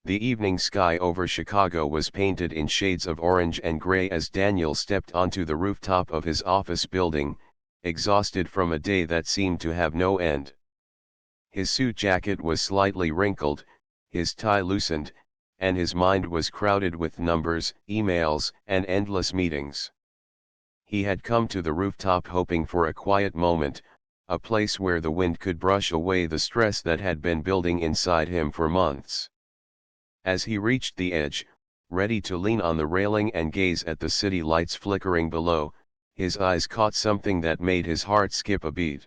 The evening sky over Chicago was painted in shades of orange and gray as Daniel stepped onto the rooftop of his office building, exhausted from a day that seemed to have no end. His suit jacket was slightly wrinkled, his tie loosened, and his mind was crowded with numbers, emails, and endless meetings. He had come to the rooftop hoping for a quiet moment, a place where the wind could brush away the stress that had been building inside him for months. As he reached the edge, ready to lean on the railing and gaze at the city lights flickering below, his eyes caught something that made his heart skip a beat.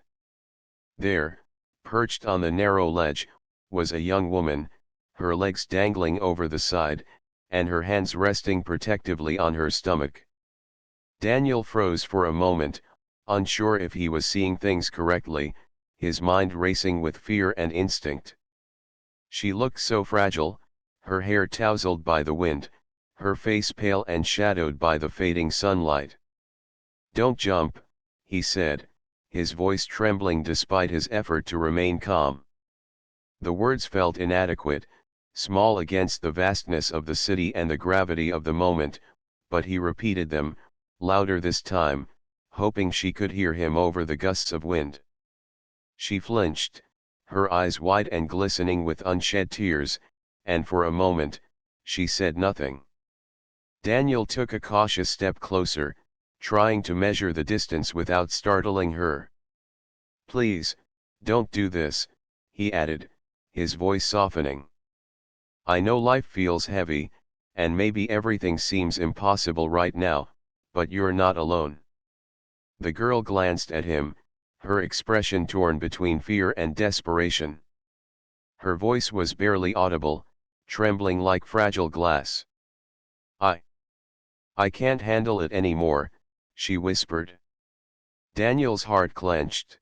There, perched on the narrow ledge, was a young woman, her legs dangling over the side, and her hands resting protectively on her stomach. Daniel froze for a moment, unsure if he was seeing things correctly, his mind racing with fear and instinct. She looked so fragile, her hair tousled by the wind, her face pale and shadowed by the fading sunlight. "Don't jump," he said, his voice trembling despite his effort to remain calm. The words felt inadequate, small against the vastness of the city and the gravity of the moment, but he repeated them, louder this time, hoping she could hear him over the gusts of wind. She flinched, her eyes wide and glistening with unshed tears, and for a moment, she said nothing. Daniel took a cautious step closer, trying to measure the distance without startling her. "Please, don't do this," he added, his voice softening. "I know life feels heavy, and maybe everything seems impossible right now, but you're not alone." The girl glanced at him, her expression torn between fear and desperation. Her voice was barely audible, trembling like fragile glass. I can't handle it anymore," she whispered. Daniel's heart clenched.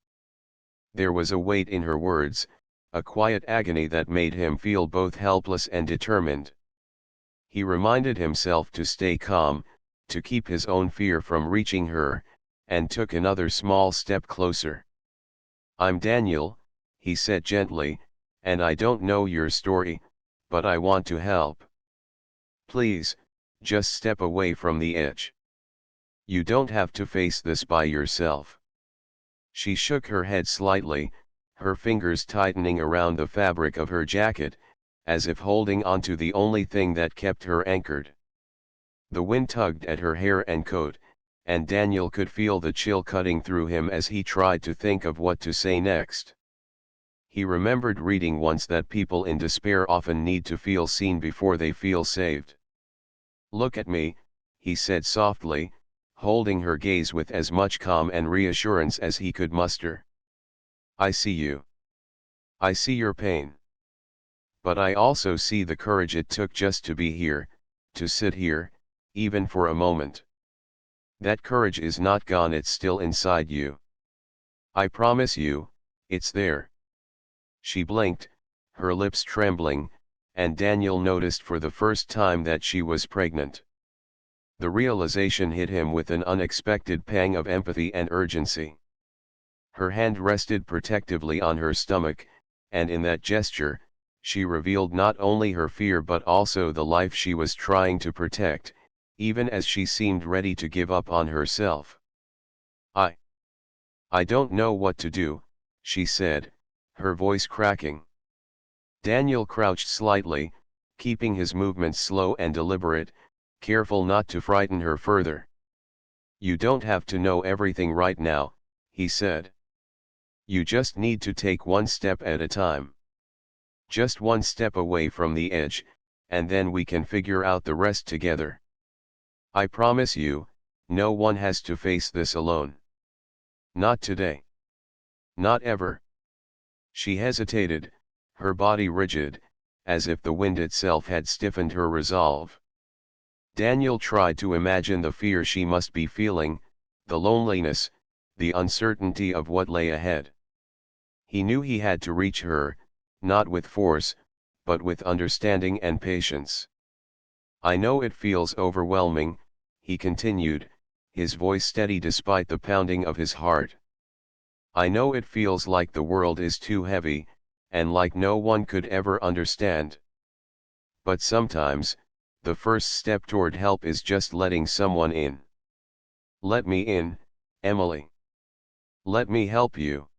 There was a weight in her words, a quiet agony that made him feel both helpless and determined. He reminded himself to stay calm, to keep his own fear from reaching her, and took another small step closer. "I'm Daniel," he said gently, "and I don't know your story, but I want to help. Please, just step away from the edge. You don't have to face this by yourself." She shook her head slightly, her fingers tightening around the fabric of her jacket, as if holding onto the only thing that kept her anchored. The wind tugged at her hair and coat, and Daniel could feel the chill cutting through him as he tried to think of what to say next. He remembered reading once that people in despair often need to feel seen before they feel saved. "Look at me," he said softly, holding her gaze with as much calm and reassurance as he could muster. "I see you. I see your pain. But I also see the courage it took just to be here, to sit here, even for a moment. That courage is not gone, it's still inside you. I promise you, it's there." She blinked, her lips trembling, and Daniel noticed for the first time that she was pregnant. The realization hit him with an unexpected pang of empathy and urgency. Her hand rested protectively on her stomach, and in that gesture, she revealed not only her fear but also the life she was trying to protect, even as she seemed ready to give up on herself. I don't know what to do," she said, her voice cracking. Daniel crouched slightly, keeping his movements slow and deliberate, careful not to frighten her further. "You don't have to know everything right now," he said. "You just need to take one step at a time. Just one step away from the edge, and then we can figure out the rest together. I promise you, no one has to face this alone. Not today. Not ever." She hesitated, her body rigid, as if the wind itself had stiffened her resolve. Daniel tried to imagine the fear she must be feeling, the loneliness, the uncertainty of what lay ahead. He knew he had to reach her, not with force, but with understanding and patience. "I know it feels overwhelming," he continued, his voice steady despite the pounding of his heart. "I know it feels like the world is too heavy, and like no one could ever understand. But sometimes, the first step toward help is just letting someone in. "Let me in, Emily. Let me help you."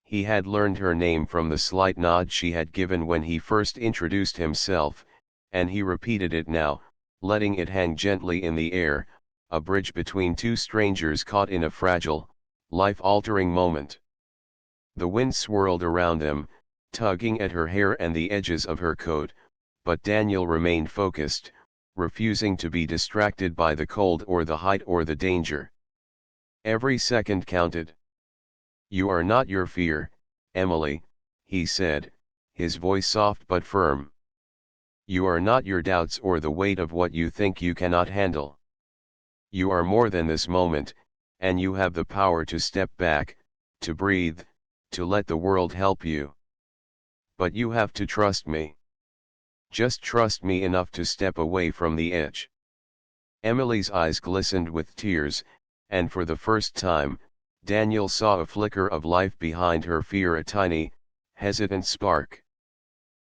He had learned her name from the slight nod she had given when he first introduced himself, and he repeated it now, letting it hang gently in the air, a bridge between two strangers caught in a fragile, life-altering moment. The wind swirled around them, tugging at her hair and the edges of her coat, but Daniel remained focused, refusing to be distracted by the cold or the height or the danger. Every second counted. "You are not your fear, Emily," he said, his voice soft but firm. "You are not your doubts or the weight of what you think you cannot handle. You are more than this moment, and you have the power to step back, to breathe, to let the world help you. But you have to trust me. Just trust me enough to step away from the edge." Emily's eyes glistened with tears, and for the first time, Daniel saw a flicker of life behind her fear, a tiny, hesitant spark.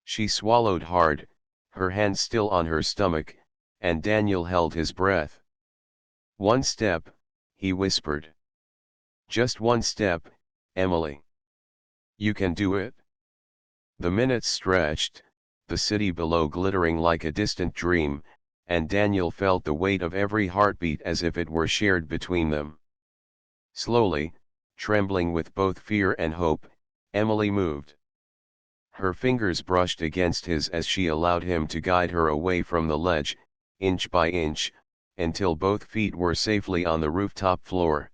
She swallowed hard, her hand still on her stomach, and Daniel held his breath. "One step," he whispered. "Just one step, Emily. You can do it." The minutes stretched, the city below glittering like a distant dream, and Daniel felt the weight of every heartbeat as if it were shared between them. Slowly, trembling with both fear and hope, Emily moved. Her fingers brushed against his as she allowed him to guide her away from the ledge, inch by inch, until both feet were safely on the rooftop floor.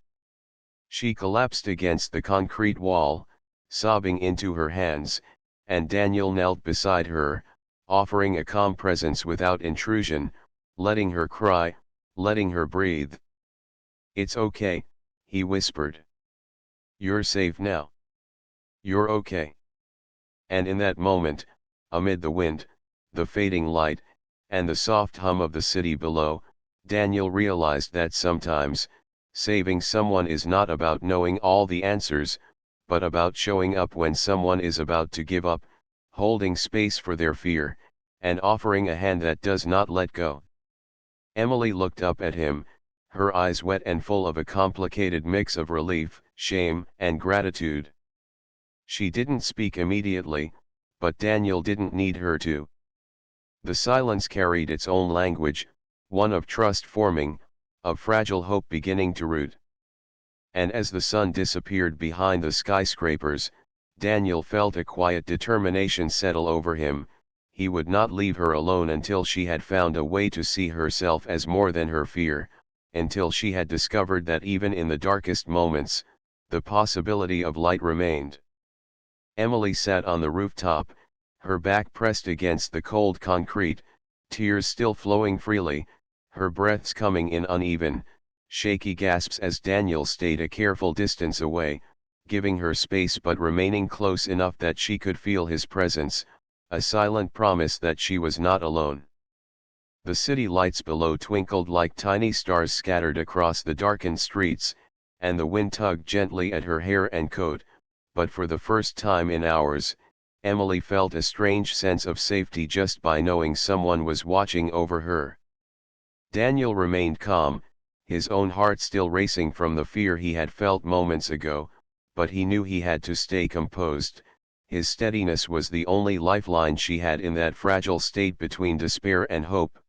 She collapsed against the concrete wall, sobbing into her hands, and Daniel knelt beside her, offering a calm presence without intrusion, letting her cry, letting her breathe. "It's okay," he whispered. "You're safe now. You're okay." And in that moment, amid the wind, the fading light, and the soft hum of the city below, Daniel realized that sometimes, saving someone is not about knowing all the answers, but about showing up when someone is about to give up, holding space for their fear, and offering a hand that does not let go. Emily looked up at him, her eyes wet and full of a complicated mix of relief, shame, and gratitude. She didn't speak immediately, but Daniel didn't need her to. The silence carried its own language, one of trust forming, of fragile hope beginning to root. And as the sun disappeared behind the skyscrapers, Daniel felt a quiet determination settle over him. He would not leave her alone until she had found a way to see herself as more than her fear, until she had discovered that even in the darkest moments, the possibility of light remained. Emily sat on the rooftop, her back pressed against the cold concrete, tears still flowing freely, her breaths coming in uneven, shaky gasps as Daniel stayed a careful distance away, giving her space but remaining close enough that she could feel his presence, a silent promise that she was not alone. The city lights below twinkled like tiny stars scattered across the darkened streets, and the wind tugged gently at her hair and coat, but for the first time in hours, Emily felt a strange sense of safety just by knowing someone was watching over her. Daniel remained calm, his own heart still racing from the fear he had felt moments ago, but he knew he had to stay composed. His steadiness was the only lifeline she had in that fragile state between despair and hope.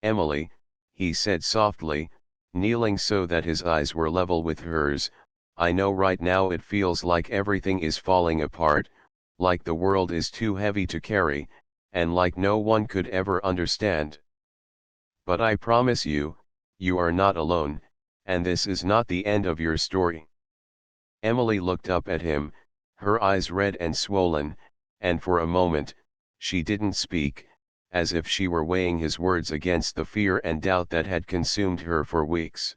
"Emily," he said softly, kneeling so that his eyes were level with hers, "I know right now it feels like everything is falling apart, like the world is too heavy to carry, and like no one could ever understand. But I promise you, you are not alone, and this is not the end of your story." Emily looked up at him, her eyes red and swollen, and for a moment, she didn't speak, as if she were weighing his words against the fear and doubt that had consumed her for weeks.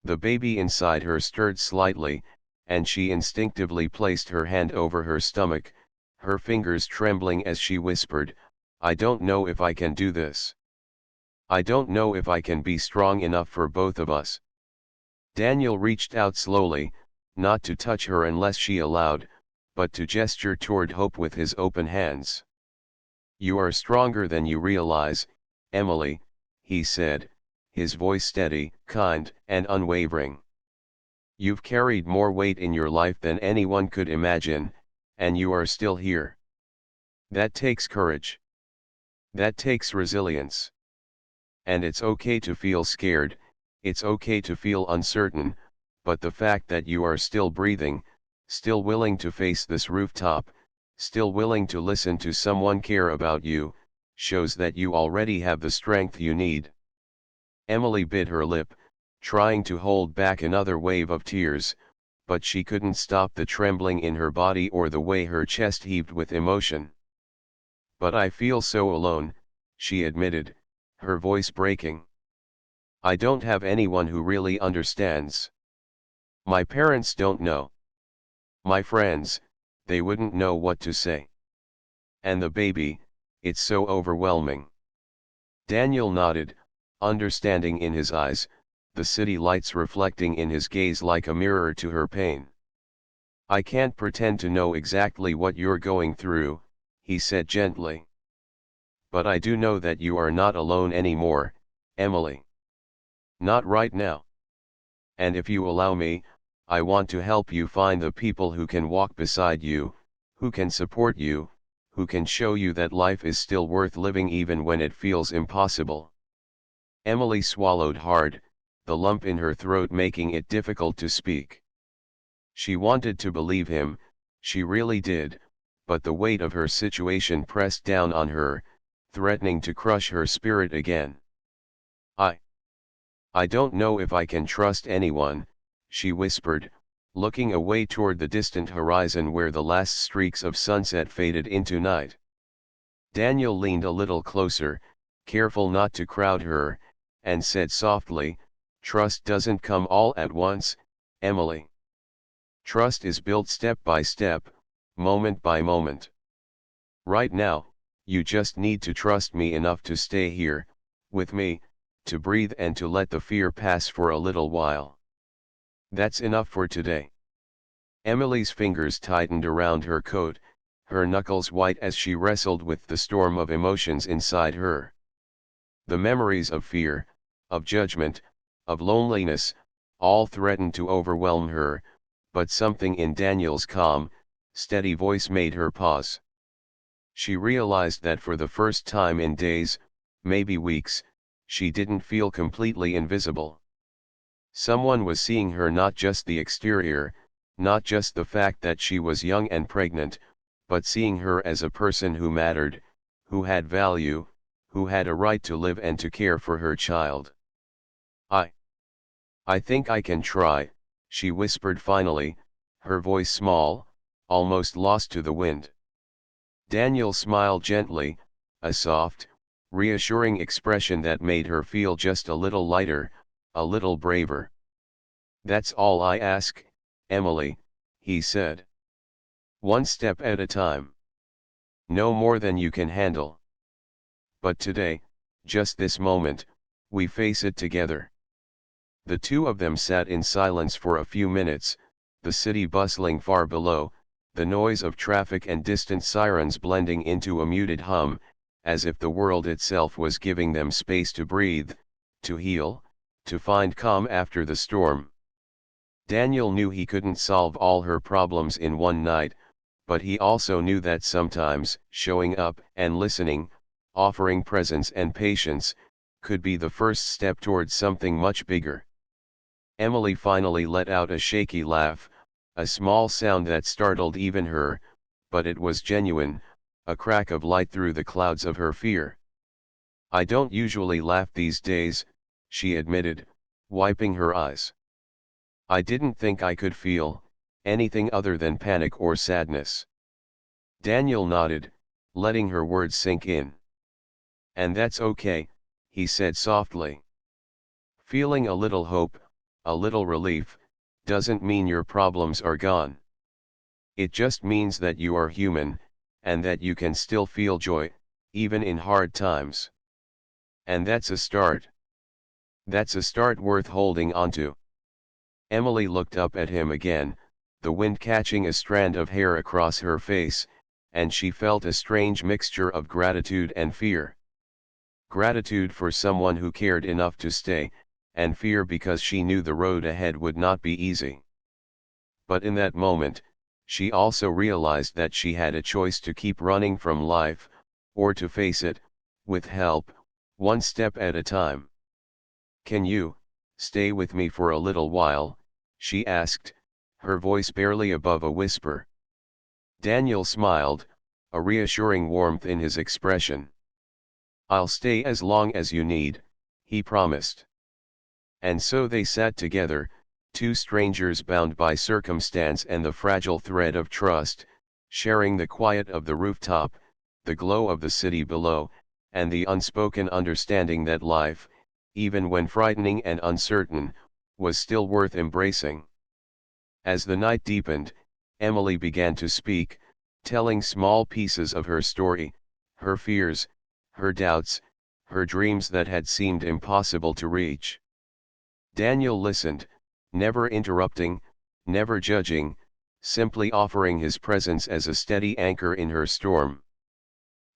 The baby inside her stirred slightly, and she instinctively placed her hand over her stomach, her fingers trembling as she whispered, "I don't know if I can do this. I don't know if I can be strong enough for both of us." Daniel reached out slowly, not to touch her unless she allowed, but to gesture toward hope with his open hands. You are stronger than you realize, Emily, he said, his voice steady, kind, and unwavering. You've carried more weight in your life than anyone could imagine, and you are still here. That takes courage. That takes resilience. And it's okay to feel scared, it's okay to feel uncertain, but the fact that you are still breathing, still willing to face this rooftop, still willing to listen to someone care about you, shows that you already have the strength you need. Emily bit her lip, trying to hold back another wave of tears, but she couldn't stop the trembling in her body or the way her chest heaved with emotion. But I feel so alone, she admitted, her voice breaking. I don't have anyone who really understands. My parents don't know. My friends, they wouldn't know what to say. And the baby, it's so overwhelming. Daniel nodded, understanding in his eyes, the city lights reflecting in his gaze like a mirror to her pain. I can't pretend to know exactly what you're going through, he said gently. But I do know that you are not alone anymore, Emily. Not right now. And if you allow me, I want to help you find the people who can walk beside you, who can support you, who can show you that life is still worth living even when it feels impossible. Emily swallowed hard, the lump in her throat making it difficult to speak. She wanted to believe him, she really did, but the weight of her situation pressed down on her, threatening to crush her spirit again. I don't know if I can trust anyone, she whispered, looking away toward the distant horizon where the last streaks of sunset faded into night. Daniel leaned a little closer, careful not to crowd her, and said softly, "Trust doesn't come all at once, Emily. Trust is built step by step, moment by moment. Right now, you just need to trust me enough to stay here, with me, to breathe and to let the fear pass for a little while. That's enough for today." Emily's fingers tightened around her coat, her knuckles white as she wrestled with the storm of emotions inside her. The memories of fear, of judgment, of loneliness, all threatened to overwhelm her, but something in Daniel's calm, steady voice made her pause. She realized that for the first time in days, maybe weeks, she didn't feel completely invisible. Someone was seeing her, not just the exterior, not just the fact that she was young and pregnant, but seeing her as a person who mattered, who had value, who had a right to live and to care for her child. I think I can try," she whispered finally, her voice small, almost lost to the wind. Daniel smiled gently, a soft, reassuring expression that made her feel just a little lighter, a little braver. "That's all I ask, Emily," he said. "One step at a time. No more than you can handle. But today, just this moment, we face it together." The two of them sat in silence for a few minutes, the city bustling far below, the noise of traffic and distant sirens blending into a muted hum, as if the world itself was giving them space to breathe, to heal, to find calm after the storm. Daniel knew he couldn't solve all her problems in one night, but he also knew that sometimes showing up and listening, offering presence and patience, could be the first step towards something much bigger. Emily finally let out a shaky laugh, a small sound that startled even her, but it was genuine, a crack of light through the clouds of her fear. "I don't usually laugh these days," she admitted, wiping her eyes. "I didn't think I could feel anything other than panic or sadness." Daniel nodded, letting her words sink in. "And that's okay," he said softly. "Feeling a little hope, a little relief, doesn't mean your problems are gone. It just means that you are human, and that you can still feel joy, even in hard times. And that's a start. That's a start worth holding onto." Emily looked up at him again, the wind catching a strand of hair across her face, and she felt a strange mixture of gratitude and fear. Gratitude for someone who cared enough to stay, and fear because she knew the road ahead would not be easy. But in that moment, she also realized that she had a choice to keep running from life, or to face it, with help, one step at a time. "Can you stay with me for a little while?" she asked, her voice barely above a whisper. Daniel smiled, a reassuring warmth in his expression. "I'll stay as long as you need," he promised. And so they sat together, two strangers bound by circumstance and the fragile thread of trust, sharing the quiet of the rooftop, the glow of the city below, and the unspoken understanding that life, even when frightening and uncertain, was still worth embracing. As the night deepened, Emily began to speak, telling small pieces of her story, her fears, her doubts, her dreams that had seemed impossible to reach. Daniel listened, never interrupting, never judging, simply offering his presence as a steady anchor in her storm.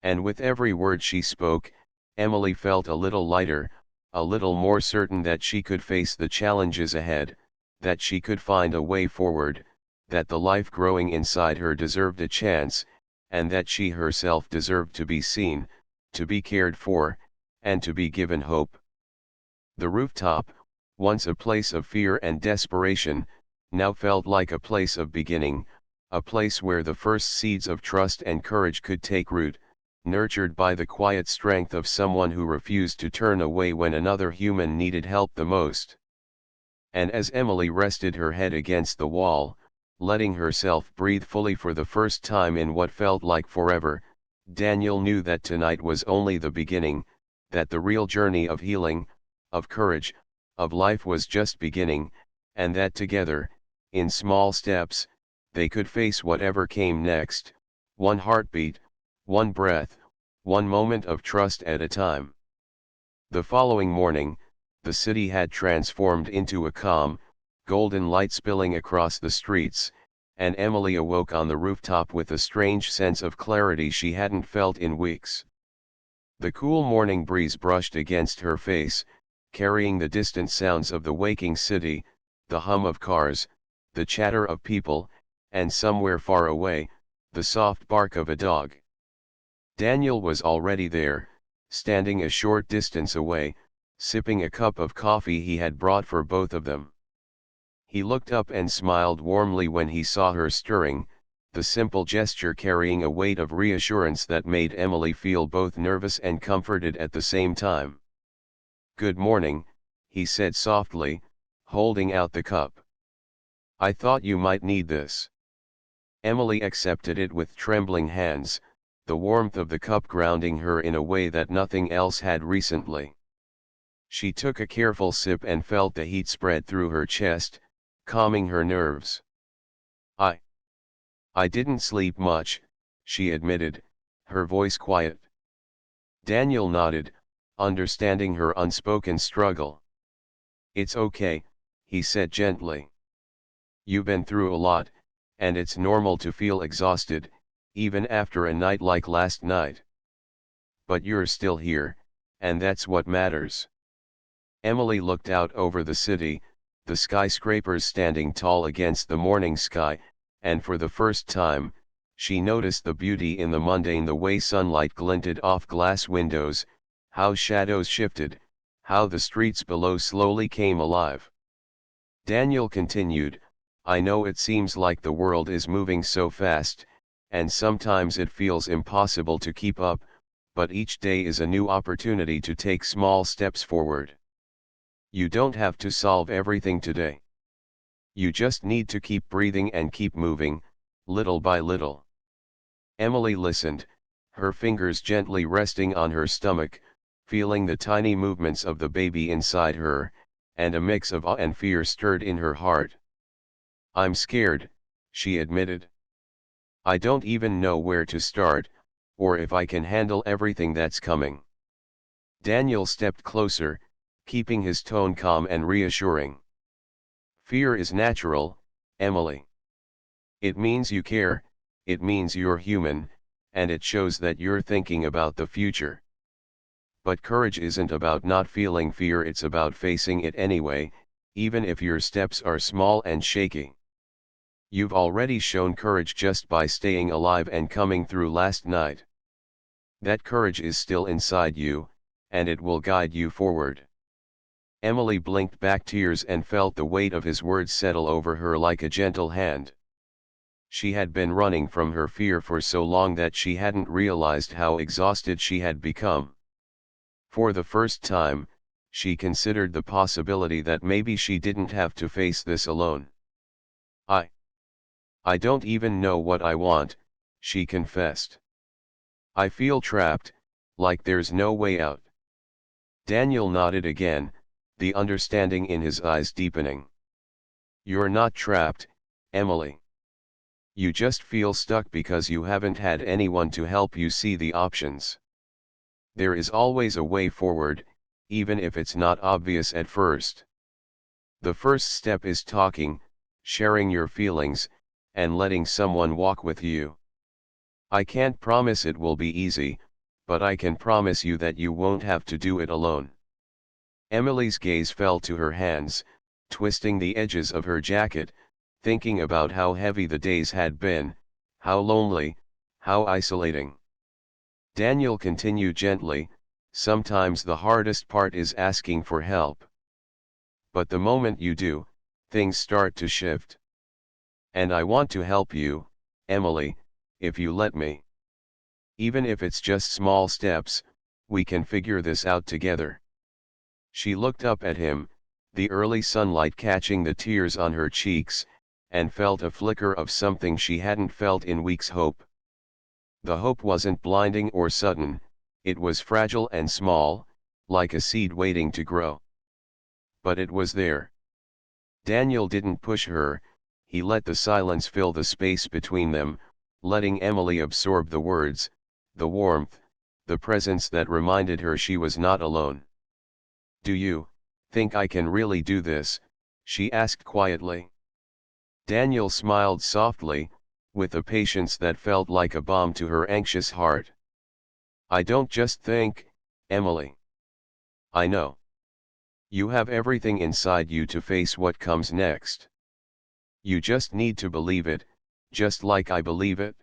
And with every word she spoke, Emily felt a little lighter, a little more certain that she could face the challenges ahead, that she could find a way forward, that the life growing inside her deserved a chance, and that she herself deserved to be seen, to be cared for, and to be given hope. The rooftop, once a place of fear and desperation, now felt like a place of beginning, a place where the first seeds of trust and courage could take root, nurtured by the quiet strength of someone who refused to turn away when another human needed help the most. And as Emily rested her head against the wall, letting herself breathe fully for the first time in what felt like forever, Daniel knew that tonight was only the beginning, that the real journey of healing, of courage, of life was just beginning, and that together, in small steps, they could face whatever came next, one heartbeat, one breath, one moment of trust at a time. The following morning, the city had transformed into a calm, golden light spilling across the streets, and Emily awoke on the rooftop with a strange sense of clarity she hadn't felt in weeks. The cool morning breeze brushed against her face, carrying the distant sounds of the waking city, the hum of cars, the chatter of people, and somewhere far away, the soft bark of a dog. Daniel was already there, standing a short distance away, sipping a cup of coffee he had brought for both of them. He looked up and smiled warmly when he saw her stirring, the simple gesture carrying a weight of reassurance that made Emily feel both nervous and comforted at the same time. "Good morning," he said softly, holding out the cup. "I thought you might need this." Emily accepted it with trembling hands, the warmth of the cup grounding her in a way that nothing else had recently. She took a careful sip and felt the heat spread through her chest, calming her nerves. I didn't sleep much," she admitted, her voice quiet. Daniel nodded, understanding her unspoken struggle. "It's okay," he said gently. "You've been through a lot, and it's normal to feel exhausted, even after a night like last night. But you're still here, and that's what matters." Emily looked out over the city, the skyscrapers standing tall against the morning sky, and for the first time, she noticed the beauty in the mundane, the way sunlight glinted off glass windows, how shadows shifted, how the streets below slowly came alive. Daniel continued, "I know it seems like the world is moving so fast, and sometimes it feels impossible to keep up, but each day is a new opportunity to take small steps forward. You don't have to solve everything today. You just need to keep breathing and keep moving, little by little." Emily listened, her fingers gently resting on her stomach, feeling the tiny movements of the baby inside her, and a mix of awe and fear stirred in her heart. "I'm scared," she admitted. "I don't even know where to start, or if I can handle everything that's coming." Daniel stepped closer, keeping his tone calm and reassuring. "Fear is natural, Emily. It means you care, it means you're human, and it shows that you're thinking about the future. But courage isn't about not feeling fear, it's about facing it anyway, even if your steps are small and shaky. You've already shown courage just by staying alive and coming through last night. That courage is still inside you, and it will guide you forward. Emily blinked back tears and felt the weight of his words settle over her like a gentle hand. She had been running from her fear for so long that she hadn't realized how exhausted she had become. For the first time, she considered the possibility that maybe she didn't have to face this alone. I don't even know what I want, she confessed. I feel trapped, like there's no way out. Daniel nodded again, the understanding in his eyes deepening. You're not trapped, Emily. You just feel stuck because you haven't had anyone to help you see the options. There is always a way forward, even if it's not obvious at first. The first step is talking, sharing your feelings, and letting someone walk with you. I can't promise it will be easy, but I can promise you that you won't have to do it alone. Emily's gaze fell to her hands, twisting the edges of her jacket, thinking about how heavy the days had been, how lonely, how isolating. Daniel continued gently, sometimes the hardest part is asking for help. But the moment you do, things start to shift. And I want to help you, Emily, if you let me. Even if it's just small steps, we can figure this out together. She looked up at him, the early sunlight catching the tears on her cheeks, and felt a flicker of something she hadn't felt in weeks: hope. The hope wasn't blinding or sudden, it was fragile and small, like a seed waiting to grow. But it was there. Daniel didn't push her, he let the silence fill the space between them, letting Emily absorb the words, the warmth, the presence that reminded her she was not alone. Do you think I can really do this? She asked quietly. Daniel smiled softly, with a patience that felt like a balm to her anxious heart. I don't just think, Emily. I know. You have everything inside you to face what comes next. You just need to believe it, just like I believe it.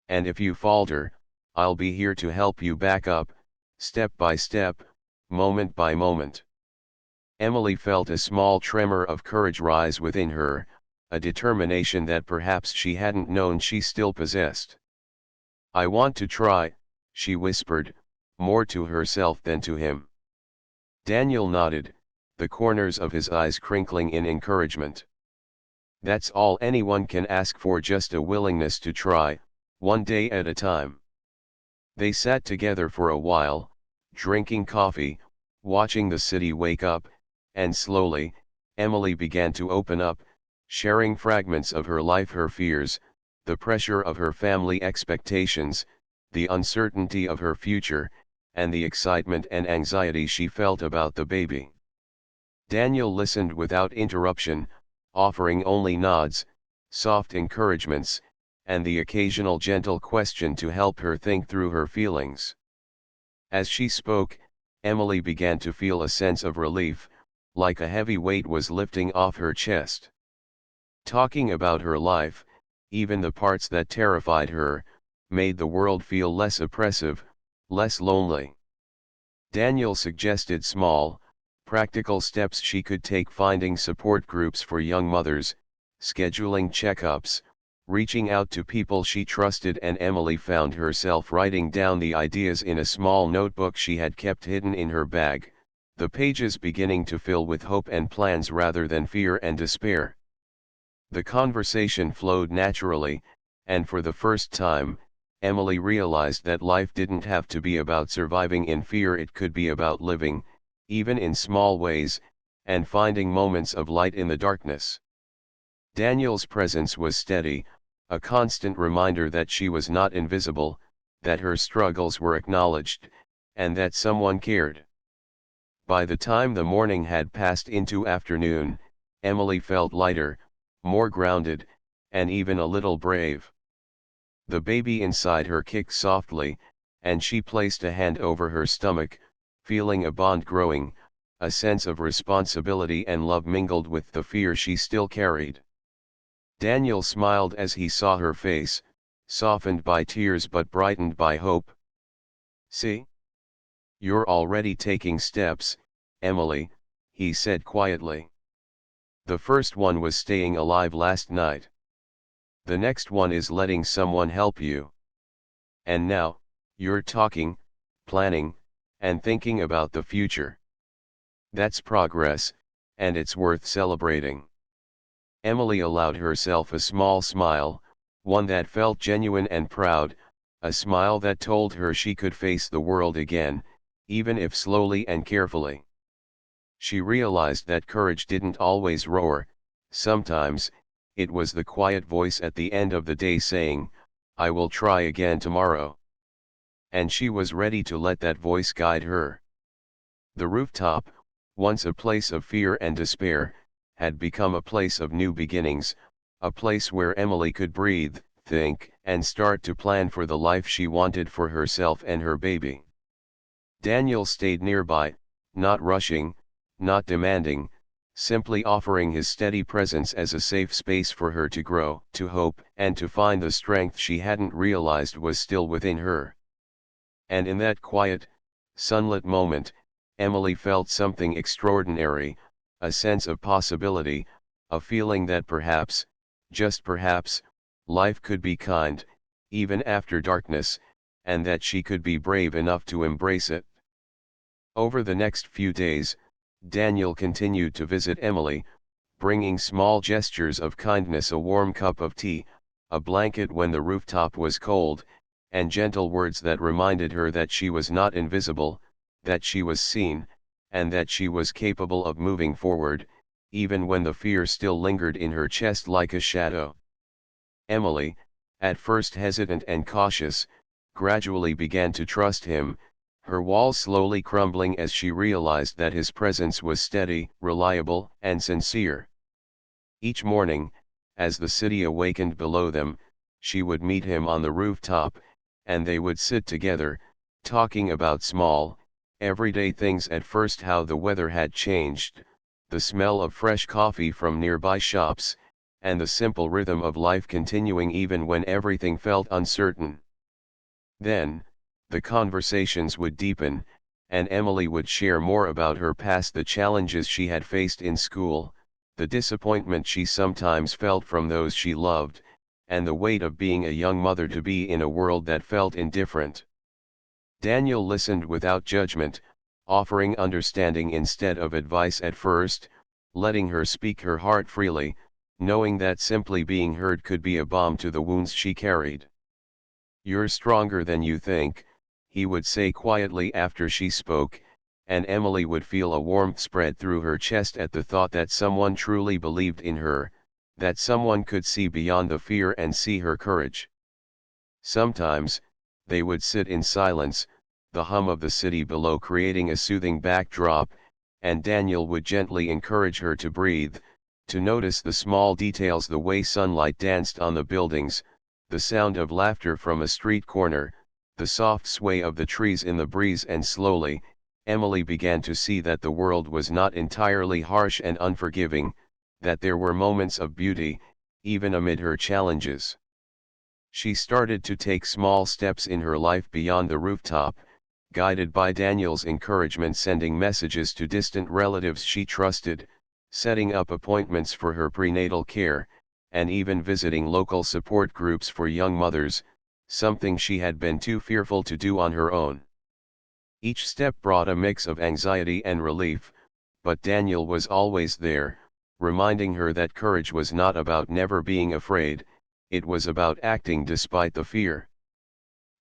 And if you falter, I'll be here to help you back up, step by step, moment by moment. Emily felt a small tremor of courage rise within her, a determination that perhaps she hadn't known she still possessed. I want to try, she whispered, more to herself than to him. Daniel nodded, the corners of his eyes crinkling in encouragement. That's all anyone can ask for, just a willingness to try, one day at a time. They sat together for a while, drinking coffee, watching the city wake up, and slowly, Emily began to open up, sharing fragments of her life, her fears, the pressure of her family expectations, the uncertainty of her future, and the excitement and anxiety she felt about the baby. Daniel listened without interruption, offering only nods, soft encouragements, and the occasional gentle question to help her think through her feelings. As she spoke, Emily began to feel a sense of relief, like a heavy weight was lifting off her chest. Talking about her life, even the parts that terrified her, made the world feel less oppressive, less lonely. Daniel suggested small, practical steps she could take: finding support groups for young mothers, scheduling checkups, reaching out to people she trusted, and Emily found herself writing down the ideas in a small notebook she had kept hidden in her bag, the pages beginning to fill with hope and plans rather than fear and despair. The conversation flowed naturally, and for the first time, Emily realized that life didn't have to be about surviving in fear, it could be about living, even in small ways, and finding moments of light in the darkness. Daniel's presence was steady, a constant reminder that she was not invisible, that her struggles were acknowledged, and that someone cared. By the time the morning had passed into afternoon, Emily felt lighter, more grounded, and even a little brave. The baby inside her kicked softly, and she placed a hand over her stomach, feeling a bond growing, a sense of responsibility and love mingled with the fear she still carried. Daniel smiled as he saw her face, softened by tears but brightened by hope. "See? You're already taking steps, Emily," he said quietly. "The first one was staying alive last night. The next one is letting someone help you. And now, you're talking, planning, and thinking about the future. That's progress, and it's worth celebrating." Emily allowed herself a small smile, one that felt genuine and proud, a smile that told her she could face the world again, even if slowly and carefully. She realized that courage didn't always roar; sometimes, it was the quiet voice at the end of the day saying, "I will try again tomorrow." And she was ready to let that voice guide her. The rooftop, once a place of fear and despair, had become a place of new beginnings, a place where Emily could breathe, think, and start to plan for the life she wanted for herself and her baby. Daniel stayed nearby, not rushing, not demanding, simply offering his steady presence as a safe space for her to grow, to hope, and to find the strength she hadn't realized was still within her. And in that quiet, sunlit moment, Emily felt something extraordinary, a sense of possibility, a feeling that perhaps, just perhaps, life could be kind, even after darkness, and that she could be brave enough to embrace it. Over the next few days, Daniel continued to visit Emily, bringing small gestures of kindness, a warm cup of tea, a blanket when the rooftop was cold, and gentle words that reminded her that she was not invisible, that she was seen, and that she was capable of moving forward, even when the fear still lingered in her chest like a shadow. Emily, at first hesitant and cautious, gradually began to trust him, her walls slowly crumbling as she realized that his presence was steady, reliable, and sincere. Each morning, as the city awakened below them, she would meet him on the rooftop, and they would sit together, talking about small, everyday things. At first, how the weather had changed, the smell of fresh coffee from nearby shops, and the simple rhythm of life continuing even when everything felt uncertain. Then, the conversations would deepen, and Emily would share more about her past, the challenges she had faced in school, the disappointment she sometimes felt from those she loved, and the weight of being a young mother-to-be in a world that felt indifferent. Daniel listened without judgment, offering understanding instead of advice at first, letting her speak her heart freely, knowing that simply being heard could be a balm to the wounds she carried. "You're stronger than you think," he would say quietly after she spoke, and Emily would feel a warmth spread through her chest at the thought that someone truly believed in her, that someone could see beyond the fear and see her courage. Sometimes, they would sit in silence, the hum of the city below creating a soothing backdrop, and Daniel would gently encourage her to breathe, to notice the small details, the way sunlight danced on the buildings, the sound of laughter from a street corner, the soft sway of the trees in the breeze. And slowly, Emily began to see that the world was not entirely harsh and unforgiving, that there were moments of beauty, even amid her challenges. She started to take small steps in her life beyond the rooftop, guided by Daniel's encouragement, sending messages to distant relatives she trusted, setting up appointments for her prenatal care, and even visiting local support groups for young mothers, something she had been too fearful to do on her own. Each step brought a mix of anxiety and relief, but Daniel was always there, reminding her that courage was not about never being afraid, it was about acting despite the fear.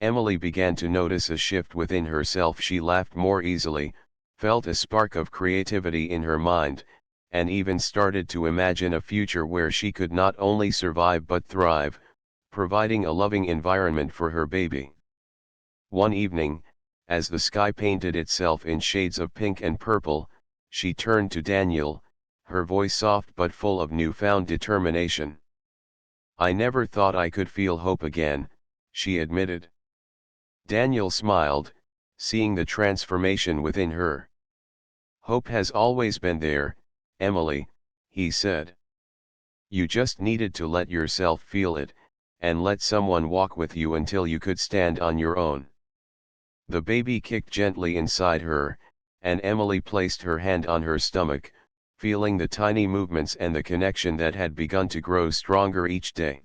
Emily began to notice a shift within herself. She laughed more easily, felt a spark of creativity in her mind, and even started to imagine a future where she could not only survive but thrive, providing a loving environment for her baby. One evening, as the sky painted itself in shades of pink and purple, she turned to Daniel, her voice soft but full of newfound determination. "I never thought I could feel hope again, she admitted. Daniel smiled, seeing the transformation within her. Hope has always been there, Emily, he said. You just needed to let yourself feel it, and let someone walk with you until you could stand on your own. The baby kicked gently inside her, and Emily placed her hand on her stomach, feeling the tiny movements and the connection that had begun to grow stronger each day.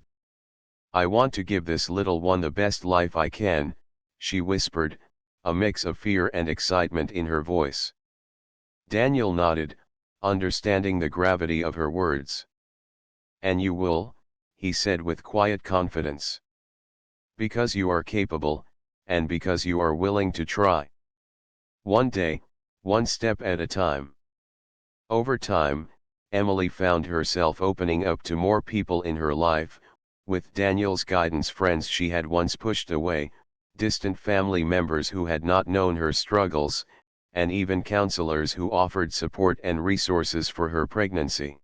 I want to give this little one the best life I can, she whispered, a mix of fear and excitement in her voice. Daniel nodded, understanding the gravity of her words. And you will, he said with quiet confidence. Because you are capable, and because you are willing to try. One day, one step at a time. Over time, Emily found herself opening up to more people in her life, with Daniel's guidance friends she had once pushed away, distant family members who had not known her struggles, and even counselors who offered support and resources for her pregnancy.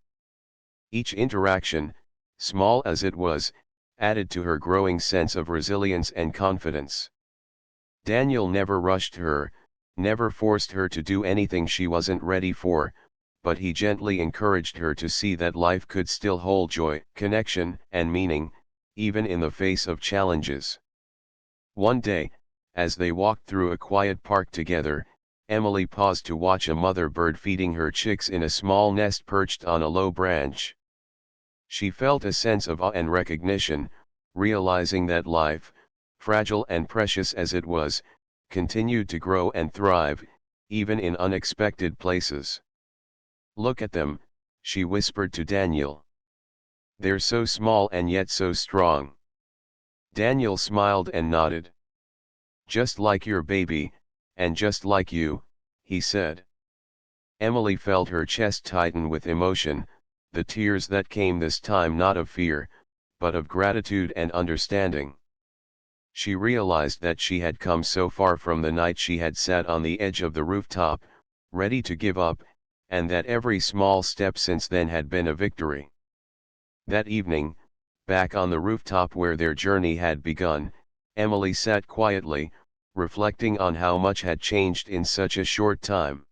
Each interaction, small as it was, added to her growing sense of resilience and confidence. Daniel never rushed her, never forced her to do anything she wasn't ready for, but he gently encouraged her to see that life could still hold joy, connection, and meaning, even in the face of challenges. One day, as they walked through a quiet park together, Emily paused to watch a mother bird feeding her chicks in a small nest perched on a low branch. She felt a sense of awe and recognition, realizing that life, fragile and precious as it was, continued to grow and thrive, even in unexpected places. Look at them, she whispered to Daniel. They're so small and yet so strong. Daniel smiled and nodded. Just like your baby, and just like you, he said. Emily felt her chest tighten with emotion, the tears that came this time not of fear, but of gratitude and understanding. She realized that she had come so far from the night she had sat on the edge of the rooftop, ready to give up, and that every small step since then had been a victory. That evening, back on the rooftop where their journey had begun, Emily sat quietly, reflecting on how much had changed in such a short time.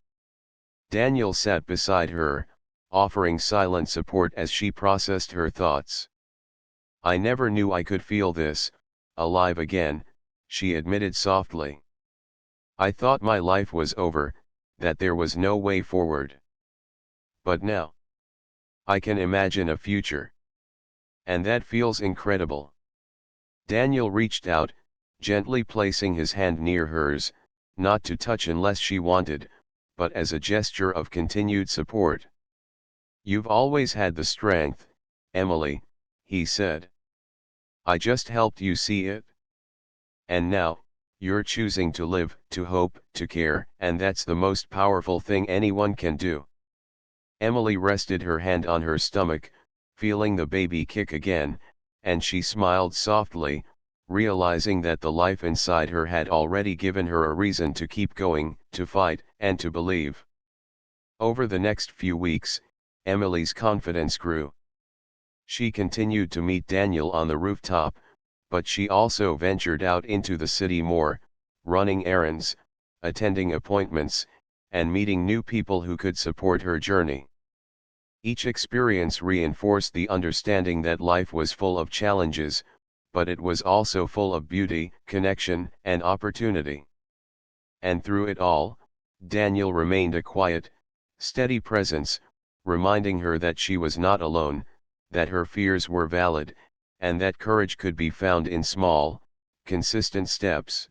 Daniel sat beside her, offering silent support as she processed her thoughts. I never knew I could feel this, alive again, she admitted softly. I thought my life was over, that there was no way forward. But now, I can imagine a future. And that feels incredible. Daniel reached out, gently placing his hand near hers, not to touch unless she wanted, but as a gesture of continued support. You've always had the strength, Emily, he said. I just helped you see it. And now, you're choosing to live, to hope, to care, and that's the most powerful thing anyone can do. Emily rested her hand on her stomach, feeling the baby kick again, and she smiled softly, realizing that the life inside her had already given her a reason to keep going, to fight, and to believe. Over the next few weeks, Emily's confidence grew. She continued to meet Daniel on the rooftop, but she also ventured out into the city more, running errands, attending appointments, and meeting new people who could support her journey. Each experience reinforced the understanding that life was full of challenges, but it was also full of beauty, connection, and opportunity. And through it all, Daniel remained a quiet, steady presence, reminding her that she was not alone, that her fears were valid, and that courage could be found in small, consistent steps.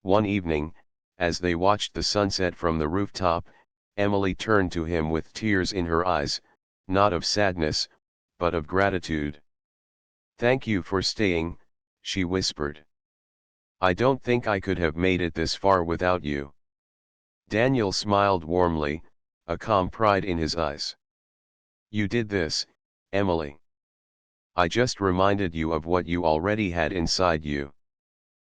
One evening, as they watched the sunset from the rooftop, Emily turned to him with tears in her eyes, not of sadness, but of gratitude. Thank you for staying, she whispered. I don't think I could have made it this far without you. Daniel smiled warmly, a calm pride in his eyes. You did this, Emily. I just reminded you of what you already had inside you.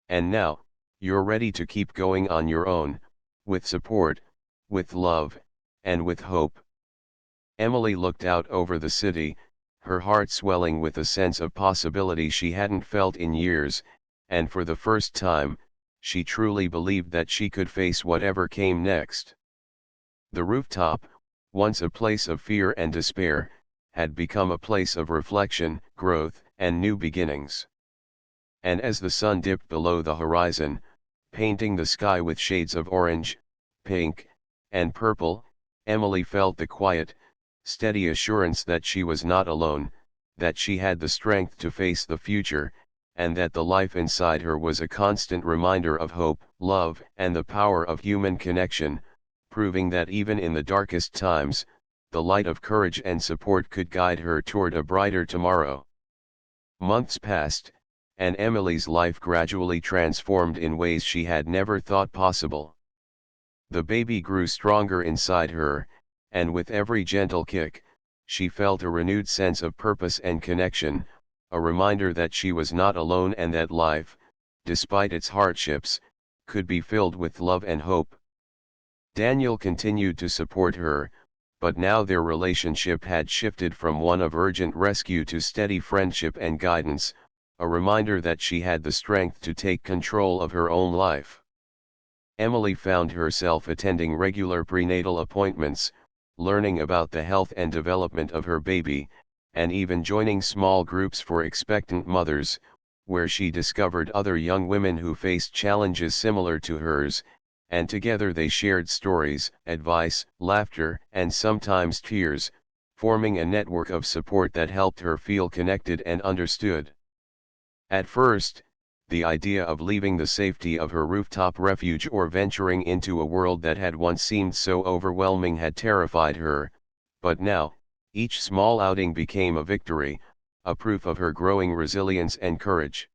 And now, you're ready to keep going on your own, with support, with love, and with hope. Emily looked out over the city, her heart swelling with a sense of possibility she hadn't felt in years, and for the first time, she truly believed that she could face whatever came next. The rooftop, once a place of fear and despair, had become a place of reflection, growth, and new beginnings. And as the sun dipped below the horizon, painting the sky with shades of orange, pink, and purple, Emily felt the quiet, steady assurance that she was not alone, that she had the strength to face the future, and that the life inside her was a constant reminder of hope, love, and the power of human connection, proving that even in the darkest times, the light of courage and support could guide her toward a brighter tomorrow. Months passed, and Emily's life gradually transformed in ways she had never thought possible. The baby grew stronger inside her, and with every gentle kick, she felt a renewed sense of purpose and connection, a reminder that she was not alone and that life, despite its hardships, could be filled with love and hope. Daniel continued to support her, but now their relationship had shifted from one of urgent rescue to steady friendship and guidance, a reminder that she had the strength to take control of her own life. Emily found herself attending regular prenatal appointments, learning about the health and development of her baby, and even joining small groups for expectant mothers, where she discovered other young women who faced challenges similar to hers, and together they shared stories, advice, laughter, and sometimes tears, forming a network of support that helped her feel connected and understood. At first, the idea of leaving the safety of her rooftop refuge or venturing into a world that had once seemed so overwhelming had terrified her, but now, each small outing became a victory, a proof of her growing resilience and courage.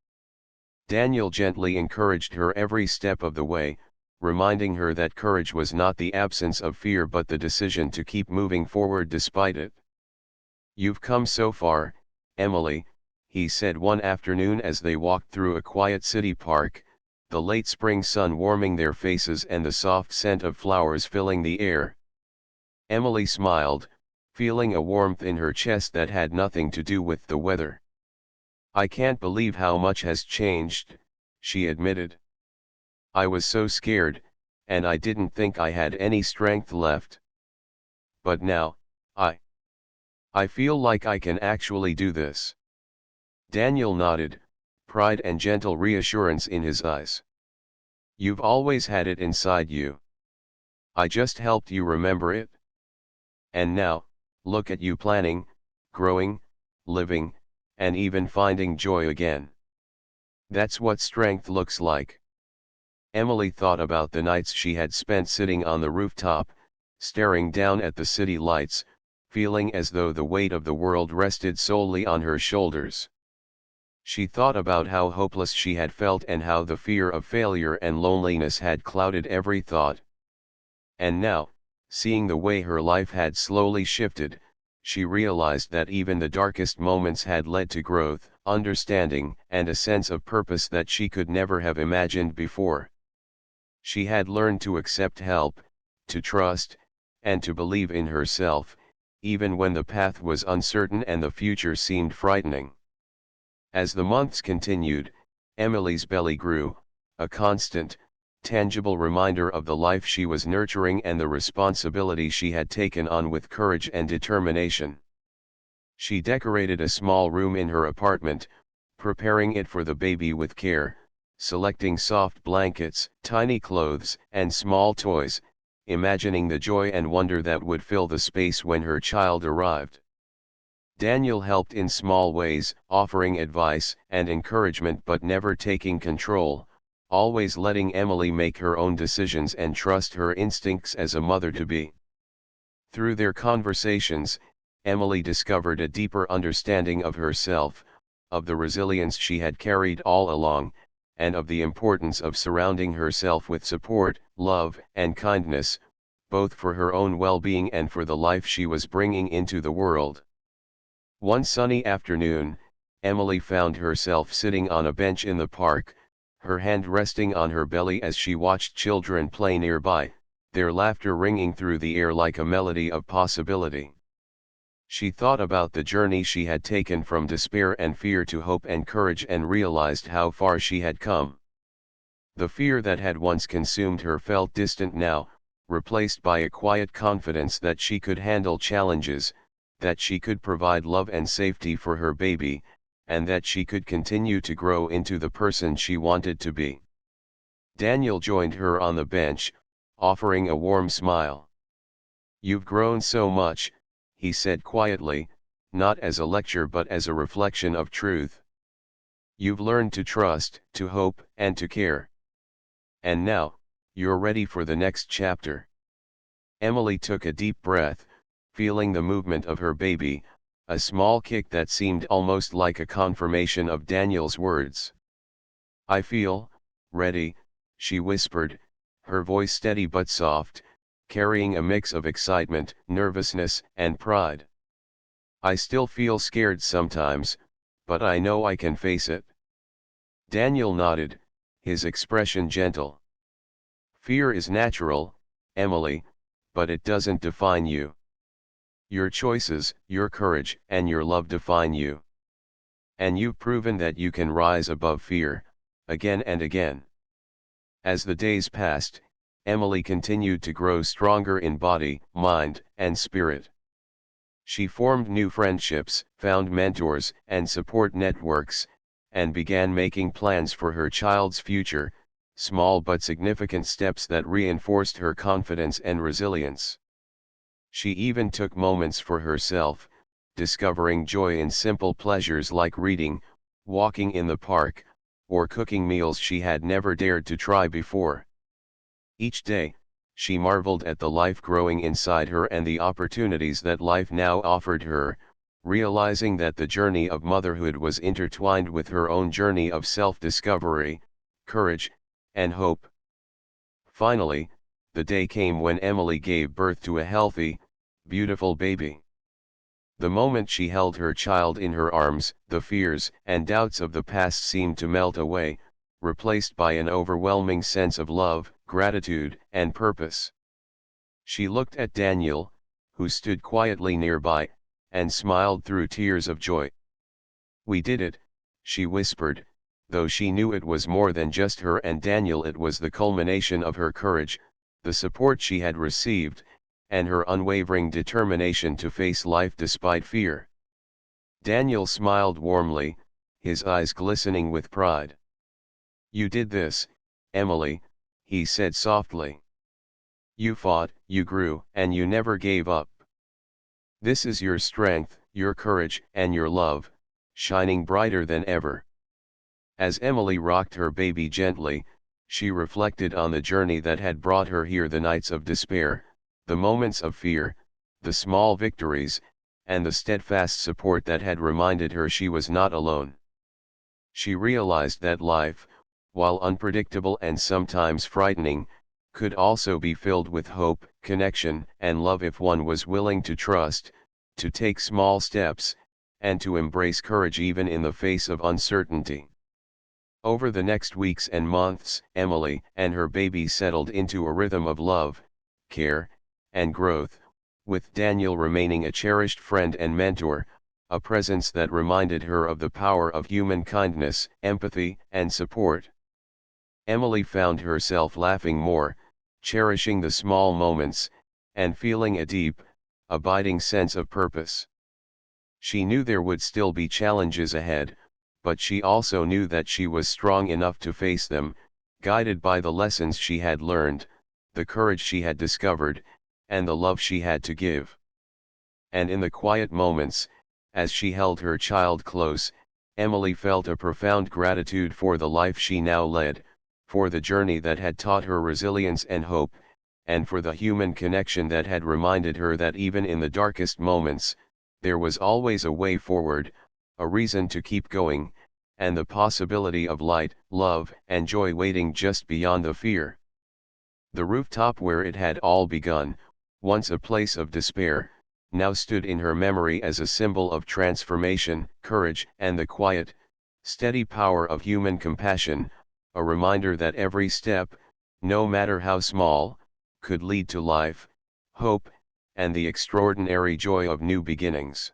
Daniel gently encouraged her every step of the way, reminding her that courage was not the absence of fear but the decision to keep moving forward despite it. "You've come so far, Emily," he said one afternoon as they walked through a quiet city park, the late spring sun warming their faces and the soft scent of flowers filling the air. Emily smiled, feeling a warmth in her chest that had nothing to do with the weather. "I can't believe how much has changed," she admitted. "I was so scared, and I didn't think I had any strength left. But now, I feel like I can actually do this." Daniel nodded, pride and gentle reassurance in his eyes. "You've always had it inside you. I just helped you remember it. And now, look at you planning, growing, living, and even finding joy again. That's what strength looks like." Emily thought about the nights she had spent sitting on the rooftop, staring down at the city lights, feeling as though the weight of the world rested solely on her shoulders. She thought about how hopeless she had felt and how the fear of failure and loneliness had clouded every thought. And now, seeing the way her life had slowly shifted, she realized that even the darkest moments had led to growth, understanding, and a sense of purpose that she could never have imagined before. She had learned to accept help, to trust, and to believe in herself, even when the path was uncertain and the future seemed frightening. As the months continued, Emily's belly grew, a constant, tangible reminder of the life she was nurturing and the responsibility she had taken on with courage and determination. She decorated a small room in her apartment, preparing it for the baby with care, selecting soft blankets, tiny clothes, and small toys, imagining the joy and wonder that would fill the space when her child arrived. Daniel helped in small ways, offering advice and encouragement but never taking control, always letting Emily make her own decisions and trust her instincts as a mother-to-be. Through their conversations, Emily discovered a deeper understanding of herself, of the resilience she had carried all along, and of the importance of surrounding herself with support, love, and kindness, both for her own well-being and for the life she was bringing into the world. One sunny afternoon, Emily found herself sitting on a bench in the park, her hand resting on her belly as she watched children play nearby, their laughter ringing through the air like a melody of possibility. She thought about the journey she had taken from despair and fear to hope and courage and realized how far she had come. The fear that had once consumed her felt distant now, replaced by a quiet confidence that she could handle challenges, that she could provide love and safety for her baby, and that she could continue to grow into the person she wanted to be. Daniel joined her on the bench, offering a warm smile. "You've grown so much," he said quietly, not as a lecture but as a reflection of truth. "You've learned to trust, to hope, and to care. And now, you're ready for the next chapter." Emily took a deep breath, feeling the movement of her baby, a small kick that seemed almost like a confirmation of Daniel's words. "I feel ready," she whispered, her voice steady but soft, carrying a mix of excitement, nervousness, and pride. "I still feel scared sometimes, but I know I can face it." Daniel nodded, his expression gentle. "Fear is natural, Emily, but it doesn't define you. Your choices, your courage, and your love define you. And you've proven that you can rise above fear, again and again." As the days passed, Emily continued to grow stronger in body, mind, and spirit. She formed new friendships, found mentors and support networks, and began making plans for her child's future, small but significant steps that reinforced her confidence and resilience. She even took moments for herself, discovering joy in simple pleasures like reading, walking in the park, or cooking meals she had never dared to try before. Each day, she marveled at the life growing inside her and the opportunities that life now offered her, realizing that the journey of motherhood was intertwined with her own journey of self-discovery, courage, and hope. Finally, the day came when Emily gave birth to a healthy, beautiful baby. The moment she held her child in her arms, the fears and doubts of the past seemed to melt away, replaced by an overwhelming sense of love, gratitude, and purpose. She looked at Daniel, who stood quietly nearby, and smiled through tears of joy. "We did it," she whispered, though she knew it was more than just her and Daniel. It was the culmination of her courage, the support she had received, and her unwavering determination to face life despite fear. Daniel smiled warmly, his eyes glistening with pride. "You did this, Emily," he said softly. "You fought, you grew, and you never gave up. This is your strength, your courage, and your love, shining brighter than ever." As Emily rocked her baby gently, she reflected on the journey that had brought her here, the nights of despair, the moments of fear, the small victories, and the steadfast support that had reminded her she was not alone. She realized that life, while unpredictable and sometimes frightening, could also be filled with hope, connection, and love if one was willing to trust, to take small steps, and to embrace courage even in the face of uncertainty. Over the next weeks and months, Emily and her baby settled into a rhythm of love, care, and growth, with Daniel remaining a cherished friend and mentor, a presence that reminded her of the power of human kindness, empathy, and support. Emily found herself laughing more, cherishing the small moments, and feeling a deep, abiding sense of purpose. She knew there would still be challenges ahead, but she also knew that she was strong enough to face them, guided by the lessons she had learned, the courage she had discovered, and the love she had to give. And in the quiet moments, as she held her child close, Emily felt a profound gratitude for the life she now led, for the journey that had taught her resilience and hope, and for the human connection that had reminded her that even in the darkest moments, there was always a way forward, a reason to keep going, and the possibility of light, love, and joy waiting just beyond the fear. The rooftop where it had all begun, once a place of despair, now stood in her memory as a symbol of transformation, courage, and the quiet, steady power of human compassion, a reminder that every step, no matter how small, could lead to life, hope, and the extraordinary joy of new beginnings.